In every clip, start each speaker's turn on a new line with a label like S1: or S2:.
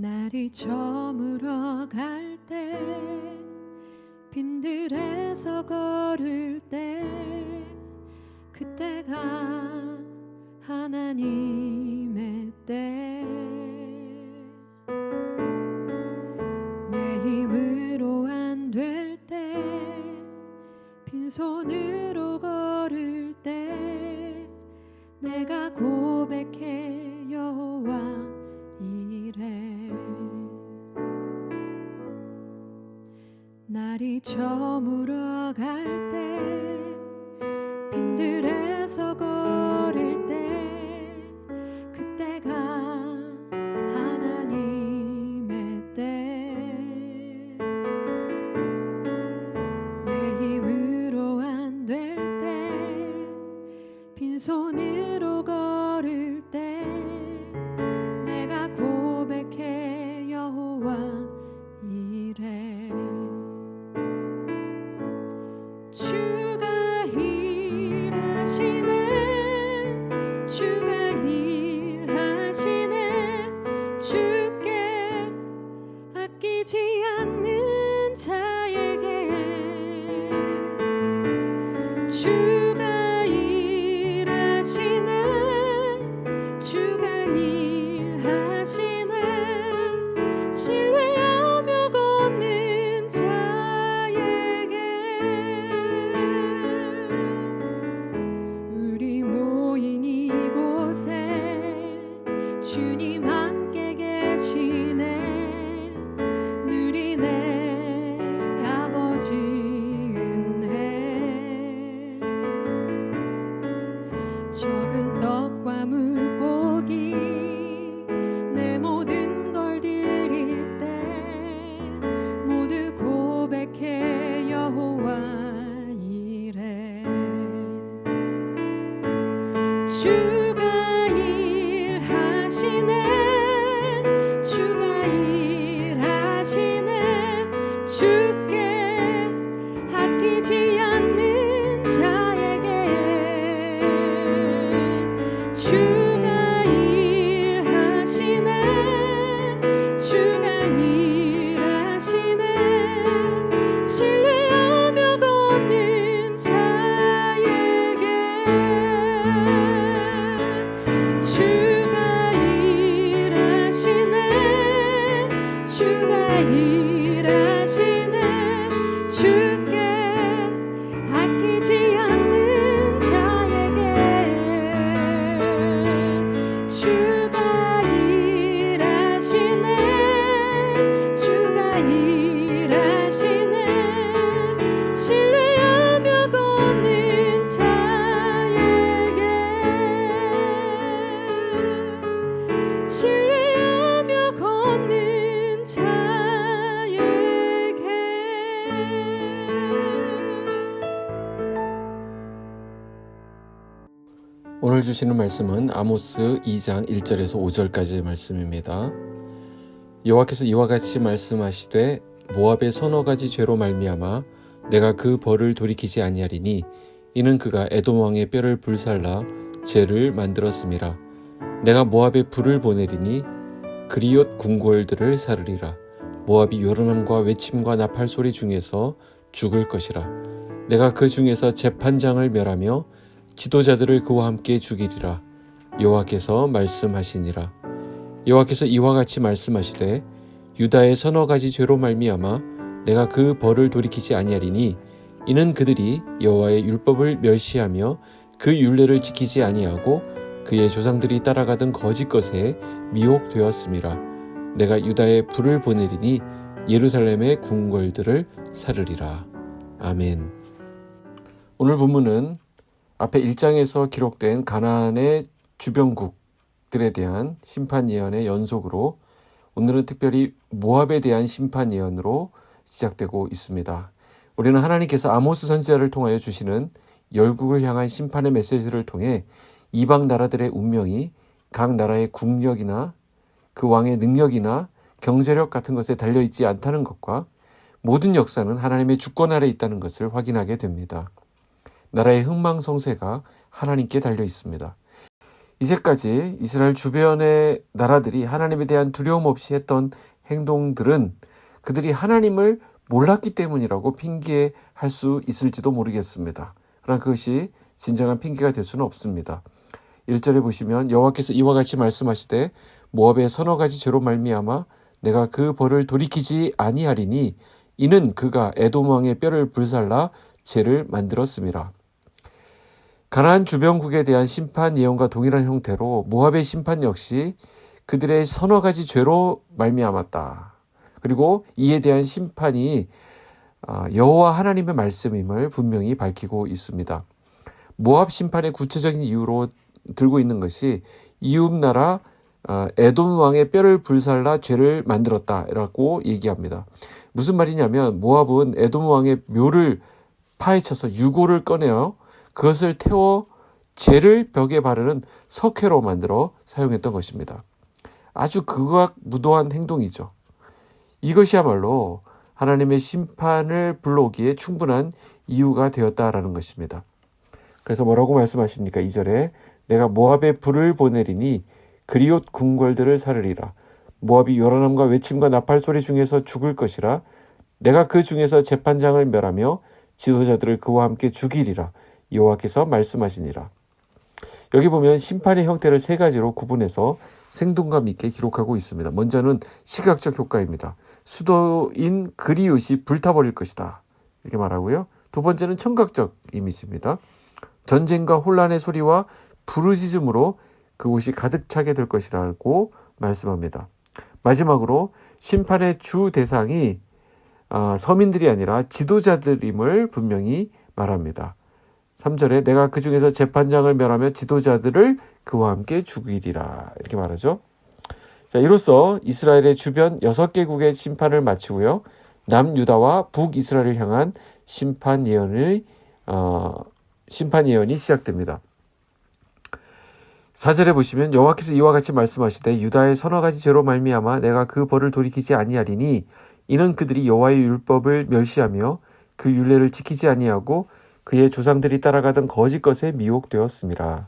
S1: 날이 저물어 갈 때 빈들에서 걸을 때 그때가 하나님의 때 내 힘으로 안 될 때 빈손으로 걸을 때 내가 고백해 여호와 이래 날이 저물어 갈 때 빈들에서 걸을 때 그때가 하나님의 때 내 힘으로 안 될 때 빈손으로 걸을 때 내가 고백해 여호와 이래 주가 일하시네 주가 일하시네 주께 아끼지 않는 자에게 주가 일하시네 주가 일하시네 신뢰하며 걷는 자에게 우리 모인 이곳에 주님 함께 계시네 누리네 아버지 은혜 적은 떡과 물고기 내 모든 걸 드릴 때 모두 고백해 여호와 이래 주가 일하시네 주가 일하시네 주께 아끼지 않는 자에게 주가 일하시네 주가 일하시네 신뢰하며 걷는 자에게 주가 일하시네 주가 일하시네 주께 아끼지 않는 자에게 주가 일하시네 주가 일하시네 신뢰하며 걷는 자에게 신뢰하며 걷는 자에게
S2: 오늘 주시는 말씀은 아모스 2장 1절에서 5절까지의 말씀입니다. 여호와께서 이와 같이 말씀하시되 모압의 서너 가지 죄로 말미암아 내가 그 벌을 돌이키지 아니하리니 이는 그가 에돔 왕의 뼈를 불살라 죄를 만들었음이라. 내가 모압에 불을 보내리니 그리옷 궁궐들을 사르리라. 모압이 요란함과 외침과 나팔 소리 중에서 죽을 것이라. 내가 그 중에서 재판장을 멸하며 지도자들을 그와 함께 죽이리라. 여호와께서 말씀하시니라. 여호와께서 이와 같이 말씀하시되 유다의 서너 가지 죄로 말미암아 내가 그 벌을 돌이키지 아니하리니 이는 그들이 여호와의 율법을 멸시하며 그 율례를 지키지 아니하고 그의 조상들이 따라가던 거짓 것에 미혹되었음이라. 내가 유다에 불을 보내리니 예루살렘의 궁궐들을 사르리라. 아멘. 오늘 본문은 앞에 1장에서 기록된 가나안의 주변국들에 대한 심판 예언의 연속으로 오늘은 특별히 모압에 대한 심판 예언으로 시작되고 있습니다. 우리는 하나님께서 아모스 선지자를 통하여 주시는 열국을 향한 심판의 메시지를 통해 이방 나라들의 운명이 각 나라의 국력이나 그 왕의 능력이나 경제력 같은 것에 달려있지 않다는 것과 모든 역사는 하나님의 주권 아래 있다는 것을 확인하게 됩니다. 나라의 흥망성쇠가 하나님께 달려 있습니다. 이제까지 이스라엘 주변의 나라들이 하나님에 대한 두려움 없이 했던 행동들은 그들이 하나님을 몰랐기 때문이라고 핑계할 수 있을지도 모르겠습니다. 그러나 그것이 진정한 핑계가 될 수는 없습니다. 1절에 보시면 여호와께서 이와 같이 말씀하시되 모압의 서너 가지 죄로 말미암아 내가 그 벌을 돌이키지 아니하리니 이는 그가 에돔 왕의 뼈를 불살라 죄를 만들었음이라. 가나안 주변국에 대한 심판 예언과 동일한 형태로 모압의 심판 역시 그들의 서너 가지 죄로 말미암았다. 그리고 이에 대한 심판이 여호와 하나님의 말씀임을 분명히 밝히고 있습니다. 모압 심판의 구체적인 이유로 들고 있는 것이 이웃나라 에돔 왕의 뼈를 불살라 죄를 만들었다라고 얘기합니다. 무슨 말이냐면 모압은 에돔 왕의 묘를 파헤쳐서 유골을 꺼내어 그것을 태워 죄를 벽에 바르는 석회로 만들어 사용했던 것입니다. 아주 극악무도한 행동이죠. 이것이야말로 하나님의 심판을 불러오기에 충분한 이유가 되었다라는 것입니다. 그래서 뭐라고 말씀하십니까? 2절에 내가 모압에 불을 보내리니 그리옷 궁궐들을 사르리라. 모압이 요란함과 외침과 나팔 소리 중에서 죽을 것이라. 내가 그 중에서 재판장을 멸하며 지도자들을 그와 함께 죽이리라. 여호와께서 말씀하시니라. 여기 보면 심판의 형태를 세 가지로 구분해서 생동감 있게 기록하고 있습니다. 먼저는 시각적 효과입니다. 수도인 그리옷이 불타버릴 것이다. 이렇게 말하고요. 두 번째는 청각적 이미지입니다. 전쟁과 혼란의 소리와 부르짖음으로 그곳이 가득 차게 될 것이라고 말씀합니다. 마지막으로 심판의 주 대상이 서민들이 아니라 지도자들임을 분명히 말합니다. 3절에 내가 그 중에서 재판장을 멸하며 지도자들을 그와 함께 죽이리라 이렇게 말하죠. 자, 이로써 이스라엘의 주변 6개국의 심판을 마치고요. 남유다와 북이스라엘을 향한 심판 예언이 시작됩니다. 4절에 보시면 여호와께서 이와 같이 말씀하시되 유다의 서너 가지 죄로 말미암아 내가 그 벌을 돌이키지 아니하리니 이는 그들이 여호와의 율법을 멸시하며 그 율례를 지키지 아니하고 그의 조상들이 따라가던 거짓 것에 미혹되었음이라.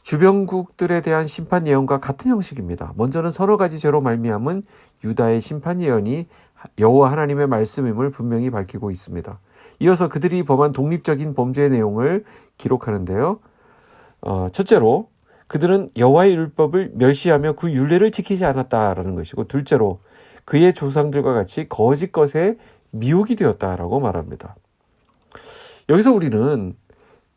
S2: 주변국들에 대한 심판 예언과 같은 형식입니다. 먼저는 서너 가지 죄로 말미암은 유다의 심판 예언이 여호와 하나님의 말씀임을 분명히 밝히고 있습니다. 이어서 그들이 범한 독립적인 범죄의 내용을 기록하는데요. 첫째로 그들은 여호와의 율법을 멸시하며 그 율례를 지키지 않았다라는 것이고, 둘째로 그의 조상들과 같이 거짓 것에 미혹이 되었다라고 말합니다. 여기서 우리는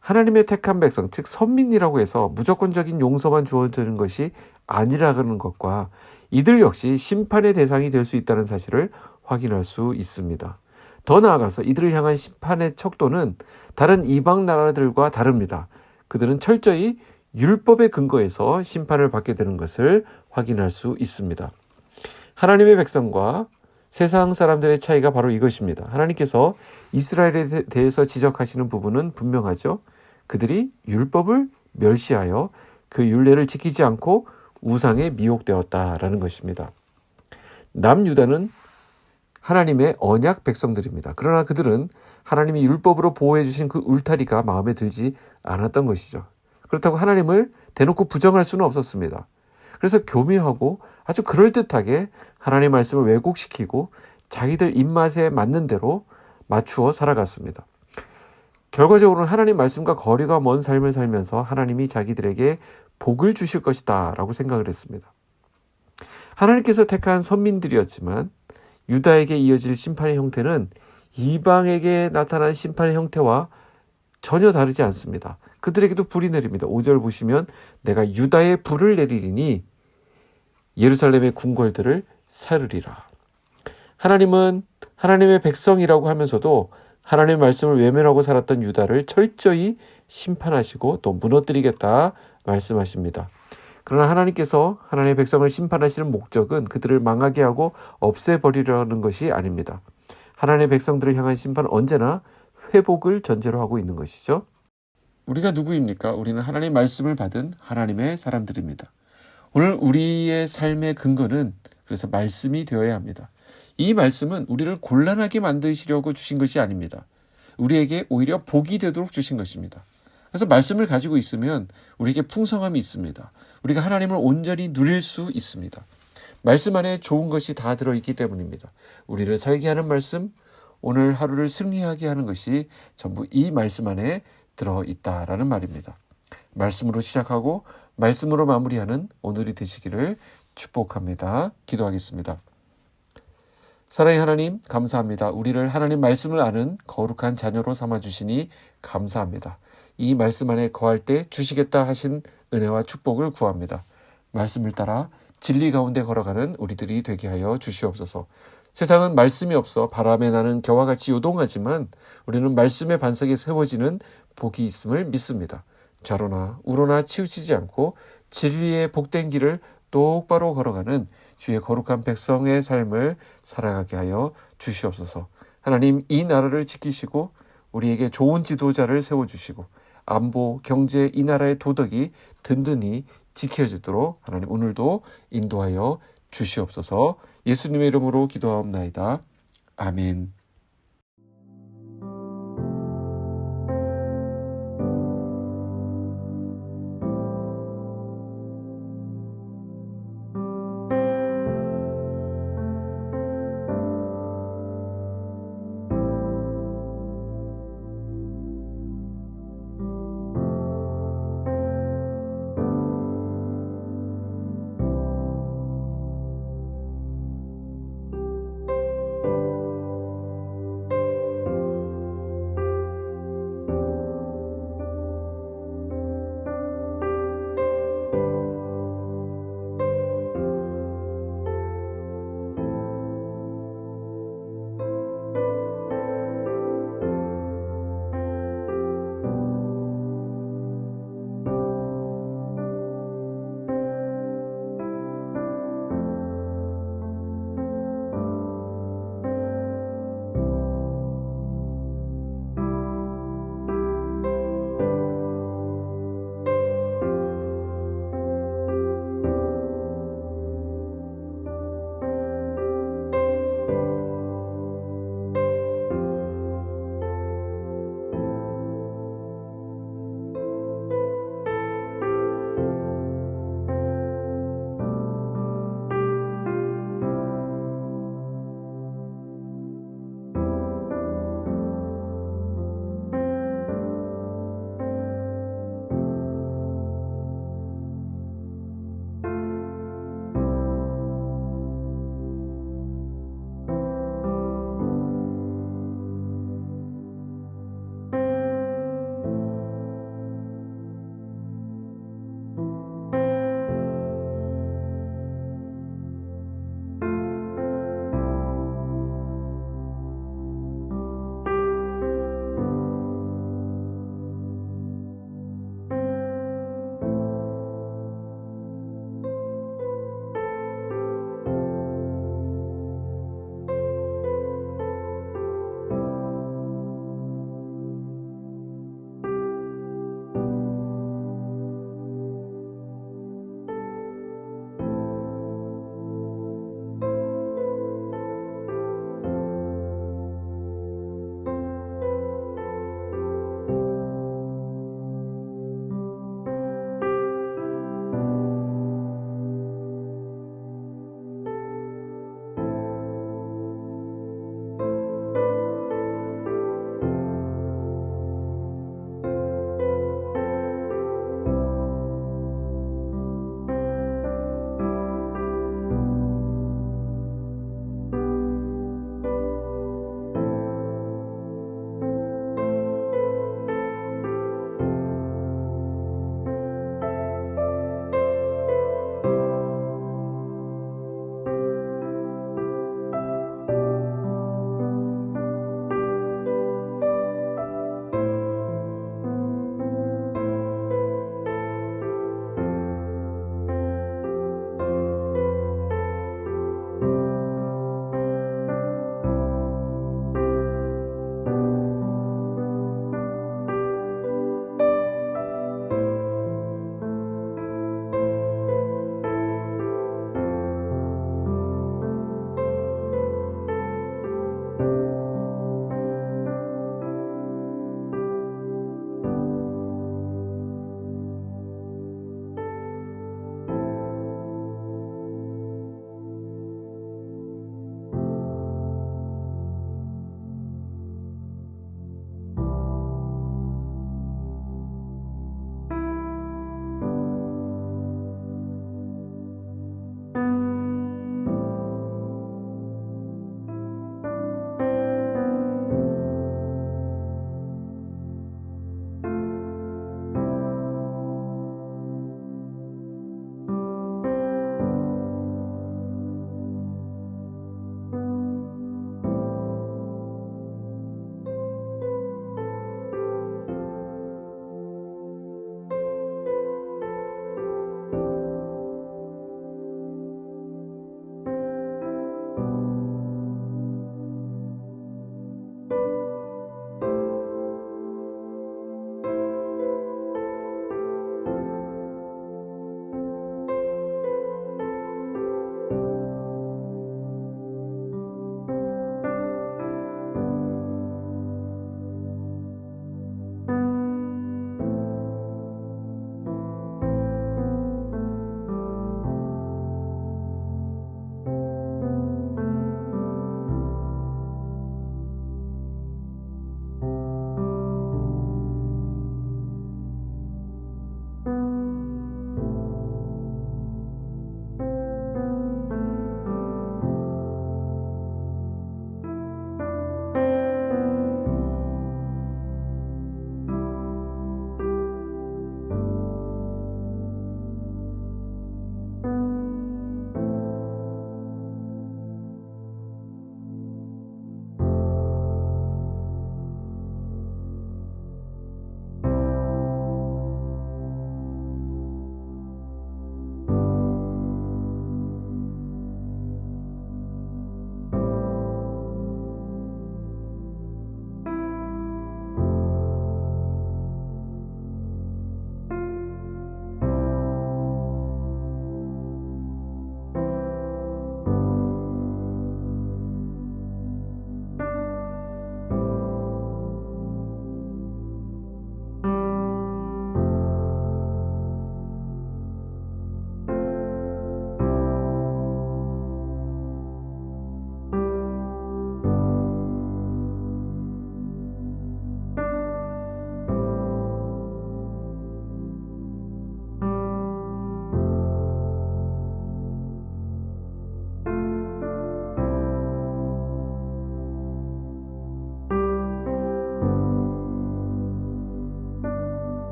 S2: 하나님의 택한 백성, 즉 선민이라고 해서 무조건적인 용서만 주어지는 것이 아니라는 것과 이들 역시 심판의 대상이 될 수 있다는 사실을 확인할 수 있습니다. 더 나아가서 이들을 향한 심판의 척도는 다른 이방 나라들과 다릅니다. 그들은 철저히 율법에 근거해서 심판을 받게 되는 것을 확인할 수 있습니다. 하나님의 백성과 세상 사람들의 차이가 바로 이것입니다. 하나님께서 이스라엘에 대해서 지적하시는 부분은 분명하죠. 그들이 율법을 멸시하여 그 율례를 지키지 않고 우상에 미혹되었다라는 것입니다. 남유다는 하나님의 언약 백성들입니다. 그러나 그들은 하나님이 율법으로 보호해 주신 그 울타리가 마음에 들지 않았던 것이죠. 그렇다고 하나님을 대놓고 부정할 수는 없었습니다. 그래서 교묘하고 아주 그럴듯하게 하나님의 말씀을 왜곡시키고 자기들 입맛에 맞는 대로 맞추어 살아갔습니다. 결과적으로는 하나님 말씀과 거리가 먼 삶을 살면서 하나님이 자기들에게 복을 주실 것이다 라고 생각을 했습니다. 하나님께서 택한 선민들이었지만 유다에게 이어질 심판의 형태는 이방에게 나타난 심판의 형태와 전혀 다르지 않습니다. 그들에게도 불이 내립니다. 5절 보시면 내가 유다에 불을 내리리니 예루살렘의 궁궐들을 사르리라. 하나님은 하나님의 백성이라고 하면서도 하나님의 말씀을 외면하고 살았던 유다를 철저히 심판하시고 또 무너뜨리겠다 말씀하십니다. 그러나 하나님께서 하나님의 백성을 심판하시는 목적은 그들을 망하게 하고 없애버리려는 것이 아닙니다. 하나님의 백성들을 향한 심판은 언제나 회복을 전제로 하고 있는 것이죠. 우리가 누구입니까? 우리는 하나님의 말씀을 받은 하나님의 사람들입니다. 오늘 우리의 삶의 근거는 그래서 말씀이 되어야 합니다. 이 말씀은 우리를 곤란하게 만드시려고 주신 것이 아닙니다. 우리에게 오히려 복이 되도록 주신 것입니다. 그래서 말씀을 가지고 있으면 우리에게 풍성함이 있습니다. 우리가 하나님을 온전히 누릴 수 있습니다. 말씀 안에 좋은 것이 다 들어있기 때문입니다. 우리를 살게 하는 말씀, 오늘 하루를 승리하게 하는 것이 전부 이 말씀 안에 들어있다라는 말입니다. 말씀으로 시작하고 말씀으로 마무리하는 오늘이 되시기를 축복합니다. 기도하겠습니다. 사랑의 하나님, 감사합니다. 우리를 하나님 말씀을 아는 거룩한 자녀로 삼아주시니 감사합니다. 이 말씀 안에 거할 때 주시겠다 하신 은혜와 축복을 구합니다. 말씀을 따라 진리 가운데 걸어가는 우리들이 되게 하여 주시옵소서. 세상은 말씀이 없어 바람에 나는 겨와 같이 요동하지만 우리는 말씀의 반석에 세워지는 복이 있음을 믿습니다. 좌로나 우로나 치우치지 않고 진리의 복된 길을 똑바로 걸어가는 주의 거룩한 백성의 삶을 살아가게 하여 주시옵소서. 하나님, 이 나라를 지키시고 우리에게 좋은 지도자를 세워주시고 안보, 경제, 이 나라의 도덕이 든든히 지켜지도록 하나님 오늘도 인도하여 주시옵소서. 예수님의 이름으로 기도하옵나이다. 아멘.